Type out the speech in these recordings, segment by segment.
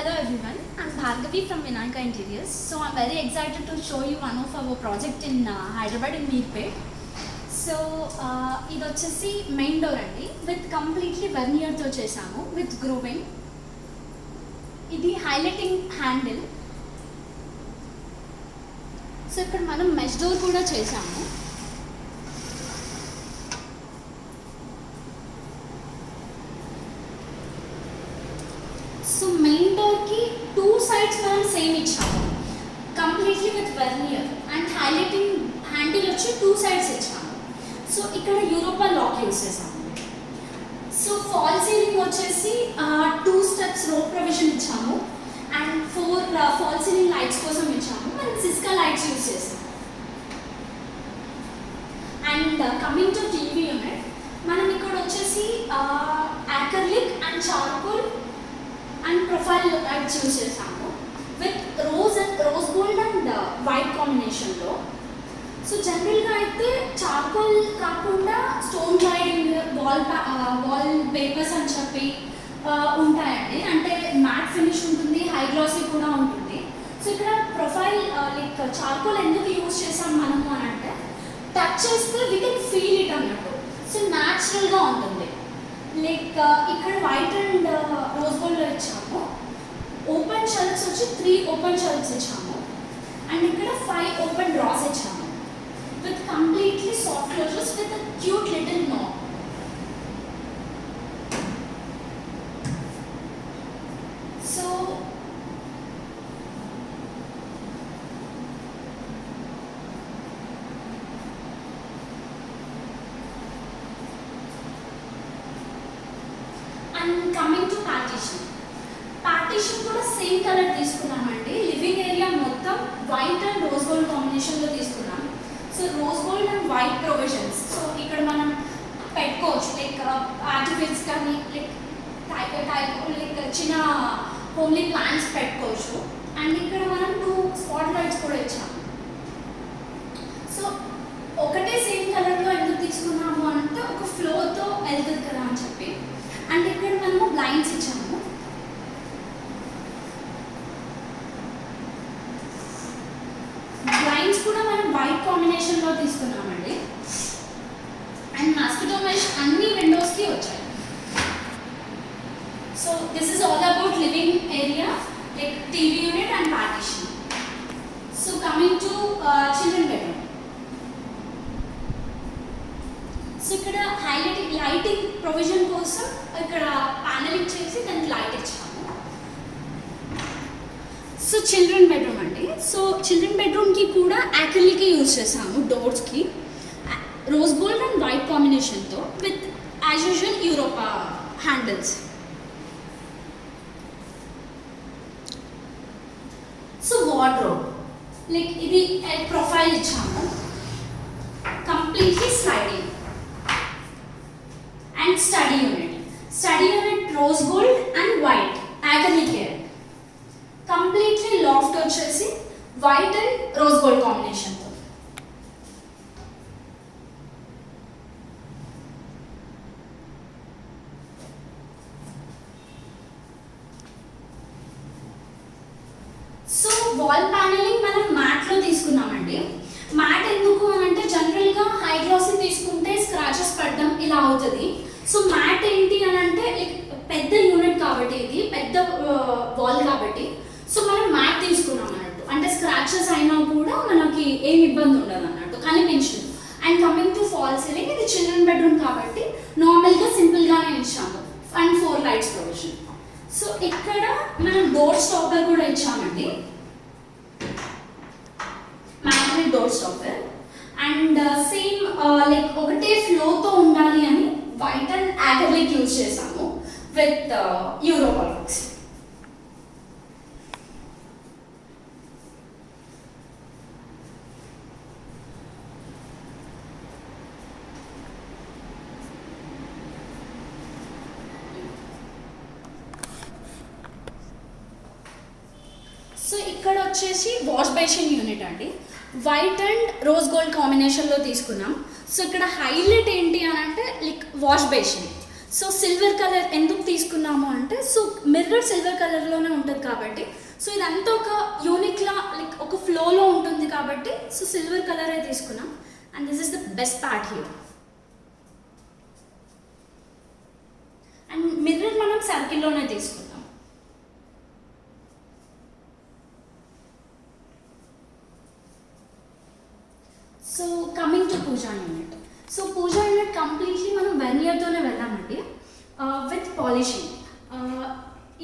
Hello everyone, I'm Bhargavi from Vinayaka Interiors. So I'm very excited to show you one of our project in Hyderabad in Meerpet. So ఇది వచ్చేసి main door అండి with completely వెర్నియర్తో చేసాము with grooving. ఇది highlighting handle. So ఇక్కడ మనం mesh door కూడా చేసాము. So main డోర్కి 2 sides మనం సేమ్ ఇచ్చాము completely with vernier and highlighting handle వచ్చి 2 sides ఇచ్చాము. సో ఇక్కడ యూరోపా లాక్ యూస్ చేసాము. సో ఫాల్ సీలింగ్ వచ్చేసి 2 steps రో ప్రొవిజన్ ఇచ్చాము అండ్ 4 ఫాల్ సీలింగ్ లైట్స్ కోసం ఇచ్చాము. మనం సిస్కా లైట్స్ యూస్ చేసాము. And coming to TV unit, మనం ఇక్కడ వచ్చేసి acrylic and charcoal and profile lights use చేసాము with rose gold and white కాంబినేషన్లో. సో జనరల్గా అయితే చార్కోల్ కాకుండా స్టోన్ గ్లైడింగ్ వాల్ పేపర్స్ అని చెప్పి ఉంటాయండి, అంటే మ్యాట్ ఫినిష్ ఉంటుంది, హై గ్లాసీ కూడా ఉంటుంది. సో ఇక్కడ ప్రొఫైల్ లైక్ చార్కోల్ ఎందుకు యూజ్ చేసాం మనము అని అంటే టచ్ చేస్తే వీ కెన్ ఫీల్ ఇట్ అన్నట్టు. సో న్యాచురల్గా ఉంటుంది. లైక్ ఇక్కడ వైట్ అండ్ రోజ్ గోల్డ్లో ఇచ్చాము. ఓపెన్ షెల్ఫ్స్ వచ్చి 3 ఓపెన్ షెల్ఫ్స్ ఇచ్చాము అండ్ ఇక్కడ 5 ఓపెన్ డ్రాస్ ఇచ్చాము with completely soft closures with a cute little knob. So and coming to partition కూడా సేమ్ కలర్ తీసుకున్నామండి. లివింగ్ ఏరియా మొత్తం వైట్ అండ్ రోజ్ గోల్డ్ కాంబినేషన్లో తీసుకున్నాం. So rose gold and white provisions. So ఇక్కడ మనం పెట్టుకోవచ్చు like ఆర్టిఫిల్స్ కానీ లైక్ లైక్ చిన్న హోమ్లీ ప్లాంట్స్ పెట్టుకోవచ్చు. అండ్ ఇక్కడ మనం 2 స్పాట్ లైట్స్ కూడా ఇచ్చాము. సో ఒకటే సేమ్ కలర్లో ఎందుకు తీసుకున్నాము అంటే ఒక ఫ్లోతో వెళ్తుంది కదా అని చెప్పి. అండ్ ఇక్కడ మనము బ్లైండ్స్ ఇచ్చాము. బ్లైండ్స్ కూడా మనం వైట్ కాంబినేషన్లో తీసుకున్నామండి. అండ్ మస్కిటో మెష్ అన్ని విండోస్కి వచ్చాయి. So this is all about living area like TV unit and partition. So coming to children bedroom. So ఇక్కడ లైటింగ్ ప్రొవిజన్ కోసం ఇక్కడ ప్యానలింగ్ చేసి దానికి లైట్ ఇచ్చాము. సో చిల్డ్రన్ బెడ్రూమ్ అండి. సో చిల్డ్రన్ బెడ్రూమ్కి కూడా యాక్రిలిక్ యూజ్ చేసాము డోర్స్కి రోజ్ గోల్డ్ అండ్ వైట్ కాంబినేషన్తో with as usual Europa handles. So wardrobe like ఇది ప్రొఫైల్ ఇచ్చాము completely sliding. And study unit rose gold and white acrylic completely laughed వచ్చేసి white and rose gold కాంబినేషన్తో. So wall panelling మనం మ్యాట్లో తీసుకున్నామండి. Mat ఎందుకు అని అంటే జనరల్గా హై గ్లాసీ తీసుకుంటే స్క్రాచెస్ పడడం ఇలా అవుతుంది. సో మ్యాట్ ఏంటి అని అంటే పెద్ద యూనిట్ కాబట్టి ఇది పెద్ద వాల్ కాబట్టి సో మనం మ్యాట్ తీసుకున్నాం అన్నట్టు, అంటే స్క్రాచెస్ అయినా కూడా మనకి ఏం ఇబ్బంది ఉండదు అన్నట్టు కనిపించదు. And coming to fall ceiling, ఇది చిల్డ్రన్ బెడ్రూమ్ కాబట్టి నార్మల్గా సింపుల్గానే ఇచ్చాము అండ్ 4 లైట్స్ ప్రొవిజన్. సో ఇక్కడ మనం డోర్ స్టాపర్ కూడా ఇచ్చామండి, magnet door stopper. And same like ఒకటే ఫ్లోతో ఉండాలి అని వైట్ అండ్ యాక్రిలిక్ యూజ్ చేసాము విత్ యూరోపా లాక్స్. సో ఇక్కడ వచ్చేసి వాష్ బేసిన్ యూనిట్ అండి. వైట్ అండ్ రోజ్ గోల్డ్ కాంబినేషన్లో తీసుకున్నాం. సో ఇక్కడ హైలైట్ ఏంటి అని అంటే like wash basin. So silver colour ఎందుకు తీసుకున్నాము అంటే, సో మిర్రర్ సిల్వర్ కలర్లోనే ఉంటుంది కాబట్టి, సో ఇదంతా ఒక యూనిక్లా లైక్ ఒక ఫ్లోలో ఉంటుంది కాబట్టి, సో సిల్వర్ కలరే తీసుకున్నాం. And this is the best part here. And mirror మనం సర్కిల్లోనే తీసుకున్నాం. So coming to pooja unit. So pooja unit completely మనం వెర్నియర్తోనే వెళ్ళామండి, విత్ పాలిషింగ్.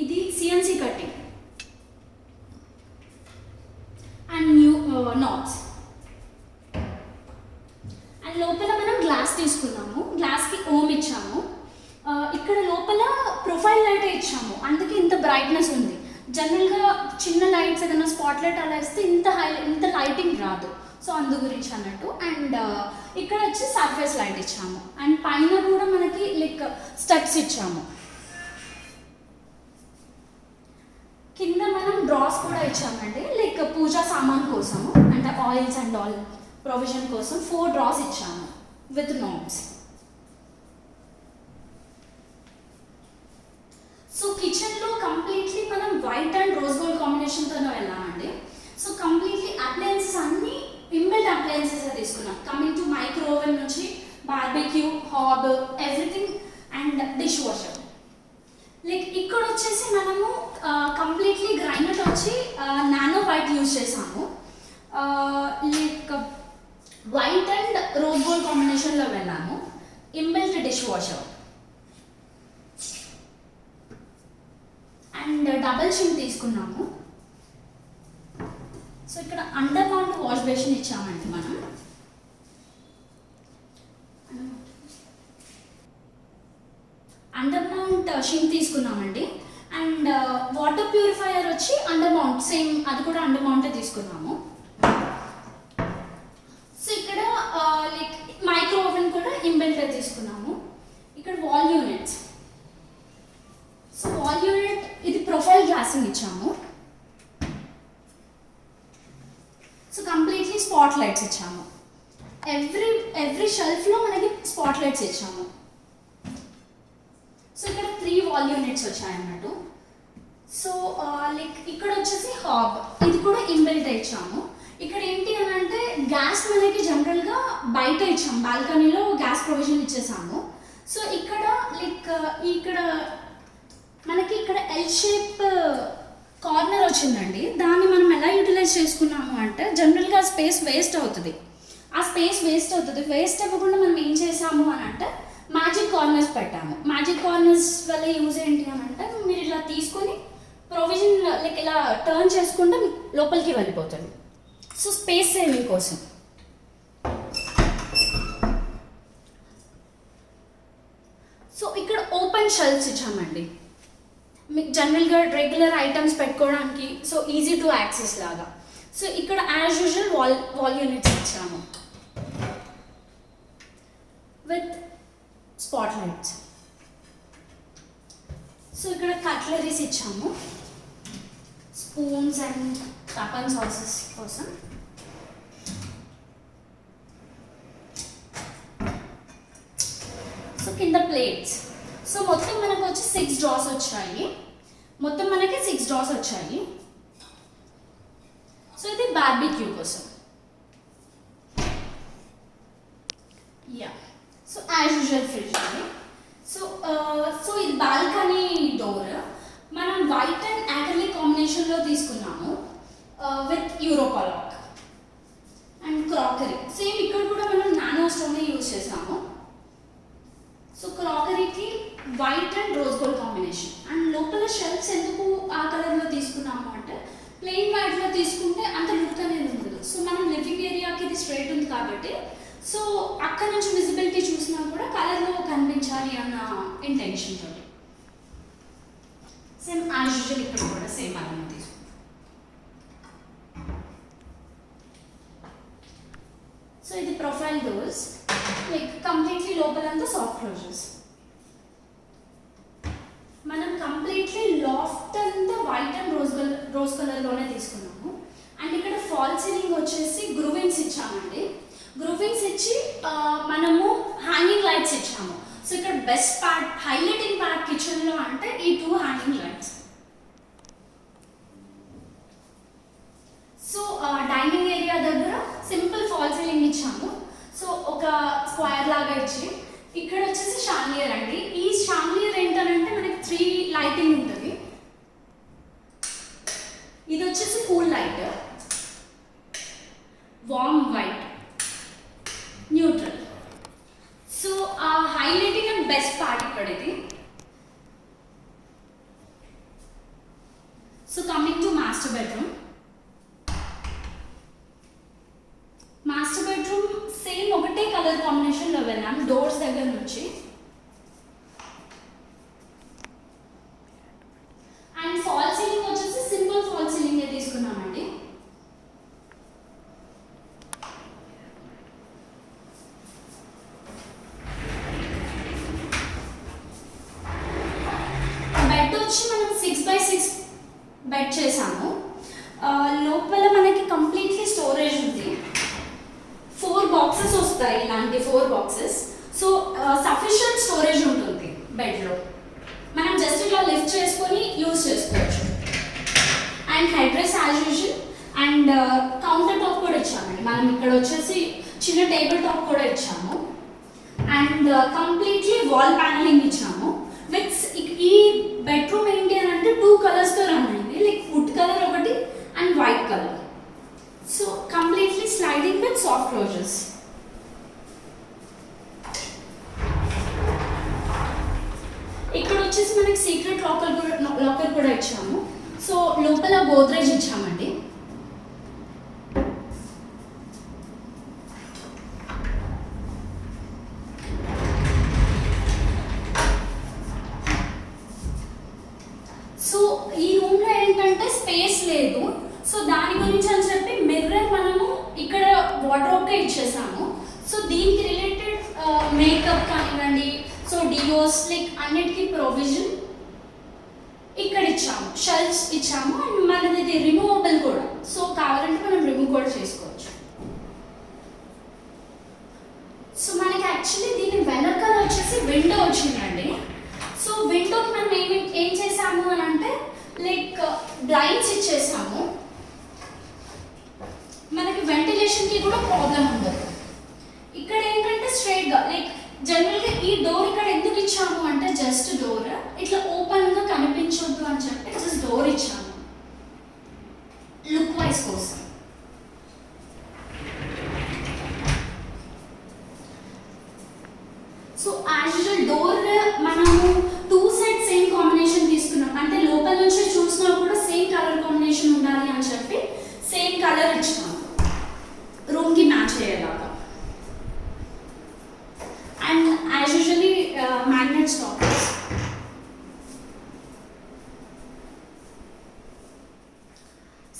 ఇది CNC cutting and new knots. And లోపల మనం గ్లాస్ తీసుకున్నాము, గ్లాస్కి ఓమ్ ఇచ్చాము. ఇక్కడ లోపల ప్రొఫైల్ లైట్ ఇచ్చాము, అందుకే ఇంత బ్రైట్నెస్ ఉంది. జనరల్గా చిన్న లైట్స్ ఏదైనా స్పాట్ లైట్ అలా ఇస్తే ఇంత లైటింగ్ రాదు, సో అందు గురించి అన్నట్టు. అండ్ ఇక్కడ వచ్చి సర్ఫేస్ లైట్ ఇచ్చాము. అండ్ పైన కూడా మనకి లైక్ స్టెప్స్ ఇచ్చాము. కింద మనం డ్రాస్ కూడా ఇచ్చామండి, లైక్ పూజా సామాన్ కోసము, అంటే ఆయిల్స్ అండ్ ఆల్ ప్రొవిజన్ కోసం 4 డ్రాస్ ఇచ్చాము విత్ నాబ్స్. సో కిచెన్లో కంప్లీట్లీ మనం వైట్ అండ్ రోజ్ గోల్డ్ కాంబినేషన్తోనే వెళ్ళామండి. సో కంప్లీట్లీ అప్లయన్సెస్ అన్నీ ఇన్బిల్ట్ అప్లయన్సెస్ తీసుకున్నాం. కమింగ్ టు మైక్రో ఓవెన్ నుంచి barbecue, hob, everything and dish washer. Like ఇక్కడ వచ్చేసి మనము కంప్లీట్లీ గ్రైండర్ వచ్చి నానో వైట్ యూజ్ చేసాము. Like white and rose gold కాంబినేషన్లో వెళ్ళాము. Inbuilt dish washer and double sink తీసుకున్నాము. సో ఇక్కడ అండర్ మౌంట్ వాష్ బేసిన్ ఇచ్చామండి మనం. అండర్ మౌంట్ షింక్ తీసుకున్నామండి. అండ్ వాటర్ ప్యూరిఫైయర్ వచ్చి అండర్ మౌంట్ సేమ్, అది కూడా అండర్ మౌంటే తీసుకున్నాము. సో ఇక్కడ లైక్ మైక్రో ఓవెన్ కూడా ఇన్బిల్ట్ తీసుకున్నాము. ఇక్కడ wall units. So wall unit ఇది ప్రొఫైల్ గ్లాసింగ్ ఇచ్చాము. సో కంప్లీట్లీ స్పాట్ లైట్స్ ఇచ్చాము. ఎవ్రీ షెల్ఫ్లో మనకి స్పాట్ లైట్స్ ఇచ్చాము. సో ఇక్కడ 3 వాల్ యూనిట్స్ వచ్చాయన్నట్టు. సో లైక్ ఇక్కడ వచ్చేసి హాబ్, ఇది కూడా ఇన్బిల్ట్ ఇచ్చాము. ఇక్కడ ఏంటి అని అంటే గ్యాస్ మనకి జనరల్గా బయట ఇచ్చాము, బాల్కనీలో గ్యాస్ ప్రొవిజన్ ఇచ్చేసాము. సో ఇక్కడ లైక్ ఇక్కడ మనకి ఇక్కడ ఎల్ షేప్ కార్నర్ వచ్చిందండి. దాన్ని మనం ఎలా యూటిలైజ్ చేసుకున్నాము అంటే, జనరల్గా స్పేస్ వేస్ట్ అవుతుంది. వేస్ట్ అవ్వకుండా మనం ఏం చేసాము అని అంటే మ్యాజిక్ కార్నర్స్ పెట్టాము. మ్యాజిక్ కార్నర్స్ వల్ల యూజ్ ఏంటి అని అంటే, మీరు ఇలా తీసుకొని ప్రొవిజన్ లైక్ ఇలా టర్న్ చేసుకుంటే లోపలికి వెళ్ళిపోతుంది. సో స్పేస్ సేవింగ్ కోసం. సో ఇక్కడ ఓపెన్ షెల్ఫ్స్ ఇచ్చామండి, మీకు జనరల్గా రెగ్యులర్ ఐటమ్స్ పెట్టుకోవడానికి, సో ఈజీ టు యాక్సెస్ లాగా. సో ఇక్కడ యాజ్ యూజువల్ వాల్ యూనిట్స్ ఇచ్చాము విత్ స్పాట్ లైట్స్. సో ఇక్కడ కట్లరీస్ ఇచ్చాము, స్పూన్స్ అండ్ టపన్ సాసెస్ కోసం. సో కింద ప్లేట్స్. సో మొత్తం మనకు వచ్చి 6 డ్రాస్ వచ్చాయి. సో ఇది బార్బిక్యూ కోసం. Yeah, so as usual fridge అండి. సో ఇది బాల్కనీ డోర్. మనం వైట్ అండ్ యాక్రిలిక్ కాంబినేషన్లో తీసుకున్నాము with Europa lock. And crockery same, ఇక్కడ కూడా మనం నానో స్టోనే యూజ్ చేసాము. సో క్రాకరీకి white and rose gold combination. And లోపల షెల్ఫ్స్ ఎందుకు ఆ కలర్లో తీసుకున్నాము అంటే, ప్లెయిన్ వైట్లో తీసుకుంటే అంత లుక్ అనేది ఉండదు. సో మనం లివింగ్ ఏరియాకి ఇది స్ట్రైట్ ఉంది కాబట్టి, సో అక్కడ నుంచి విజిబిలిటీ చూసినా కూడా కలర్లో కనిపించాలి అన్న ఇంటెన్షన్ తోటి. సేమ్ యాజ్ యూజువల్ ఇక్కడ కూడా సేమ్ అలానే తీసుకుంటాం. సో ఇది ప్రొఫైల్ డోర్స్, లైక్ కంప్లీట్లీ లోపలంతా సాఫ్ట్ క్లోజర్స్. మనం కంప్లీట్లీ లాఫ్ట్ అంతా వైట్ అండ్ రోజ్ కలర్లోనే తీసుకున్నాము. అండ్ ఇక్కడ ఫాల్ సీలింగ్ వచ్చేసి గ్రూవింగ్స్ ఇచ్చామండి. గ్రూవింగ్స్ ఇచ్చి మనము హ్యాంగింగ్ లైట్స్ ఇచ్చాము. సో ఇక్కడ బెస్ట్ పార్ట్ హైలైటింగ్ పార్ట్ కిచెన్లో అంటే ఈ 2 hanging lights. So dining area దగ్గర సింపుల్ ఫాల్ సీలింగ్ ఇచ్చాము. సో ఒక స్క్వేర్ లాగా ఇచ్చి ఇక్కడ వచ్చేసి షాండియర్ అండి. ఈ షాండియర్ ఏంటంటే మనకి 3 లైటింగ్ ఉంటుంది. ఇది వచ్చేసి cool light, warm white, neutral. So highlighting and best part ఇక్కడ ఇది. So coming to master bedroom. Master bedroom same ఒకటే కలర్ కాంబినేషన్లో వెళ్ళాం డోర్స్ దగ్గర నుంచి. అండ్ ఫాల్ సీలింగ్ వచ్చేసి సింపుల్ ఫాల్ సీలింగ్ తీసుకున్నామండి. బెడ్ వచ్చి మనం 6x6 బెడ్ చేసాము. లోపల మనకి కంప్లీట్లీ స్టోరేజ్ ఉంది. 4 బాక్సెస్ వస్తాయి, ఇలాంటి 4 బాక్సెస్. సో సఫిషియంట్ స్టోరేజ్ ఉంటుంది బెడ్లో. మనం జస్ట్ ఇలా లిఫ్ట్ చేసుకొని యూజ్ చేసుకోవచ్చు. And head rest as usual. And counter top కూడా ఇచ్చామండి. మనం ఇక్కడ వచ్చేసి చిన్న టేబుల్ టాప్ కూడా ఇచ్చాము. అండ్ కంప్లీట్లీ వాల్ ప్యానలింగ్ ఇచ్చాము. విత్ ఈ బెడ్రూమ్ ఏంటి అని అంటే 2 కలర్స్తో రన్ అయింది, లైక్ వుడ్ కలర్ ఒకటి and white colour. So completely sliding with soft closures. ఇక్కడ వచ్చేసి మనకి సీక్రెట్ లాకర్ కూడా ఇచ్చాము. సో లోపల గోద్రేజ్ ఇచ్చామండి. సో ఈ రూమ్లో ఏంటంటే స్పేస్ లేదు. సో దాని గురించి అని చెప్పి మిర్రర్ మనము ఇక్కడ వార్డ్రోబ్కే ఇచ్చేసాము. సో దీనికి రిలేటెడ్ మేకప్ కానివ్వండి, సో డియోస్ లైక్ అన్నిటికీ ప్రొవిజన్ ఇక్కడ ఇచ్చాము. షెల్ఫ్స్ ఇచ్చాము. అండ్ మనది రిమూవబుల్ కూడా. సో కావాలంటే మనం రిమూవ్ కూడా చేసుకోవచ్చు. సో మనకి యాక్చువల్లీ దీని వెనకాల వచ్చేసి విండో వచ్చిందండి. సో విండోకి మనం ఏం చేసాము అని అంటే లైక్ బ్లైండ్స్ ఇచ్చేసాము. మనకి వెంటిలేషన్కి కూడా ప్రాబ్లం ఉండదు. ఇక్కడ ఏంటంటే స్ట్రైట్గా లైక్ జనరల్గా ఈ డోర్ ఇక్కడ ఎందుకు ఇచ్చాము అంటే జస్ట్ డోర్ ఇట్లా ఓపెన్గా కనిపించొద్దు అని చెప్పి జస్ట్ డోర్ ఇచ్చాము లుక్ వైజ్ కోసం. సో యాజ్ యూజువల్ డోర్ మనము 2 సెట్ సేమ్ కాంబినేషన్ తీసుకున్నాం. అంటే లోపల నుంచి చూసినా కూడా సేమ్ కలర్ కాంబినేషన్ ఉండాలి అని చెప్పి సేమ్ కలర్ ఇచ్చాము రూమ్కి మ్యాచ్ అయ్యేలాగా. And as usually magnet stoppers.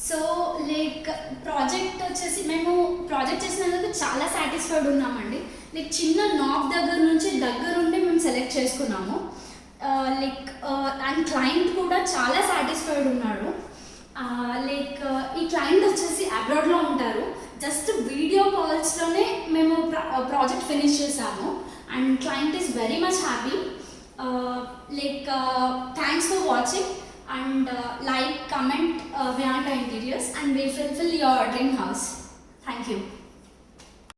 So like project వచ్చేసి మేము ప్రాజెక్ట్ చేసినందుకు చాలా సాటిస్ఫైడ్ ఉన్నామండి. లైక్ చిన్న నాబ్ దగ్గరుండి మేము సెలెక్ట్ చేసుకున్నాము. లైక్ అండ్ క్లయింట్ కూడా చాలా సాటిస్ఫైడ్ ఉన్నాడు. లైక్ ఈ క్లయింట్ వచ్చేసి అబ్రాడ్లో ఉంటారు. జస్ట్ వీడియో కాల్స్లోనే మేము ప్రాజెక్ట్ ఫినిష్ చేసాము. And client is very much happy. Like thanks for watching and like, comment Vyanka Interiors and we fulfill your dream house. Thank you.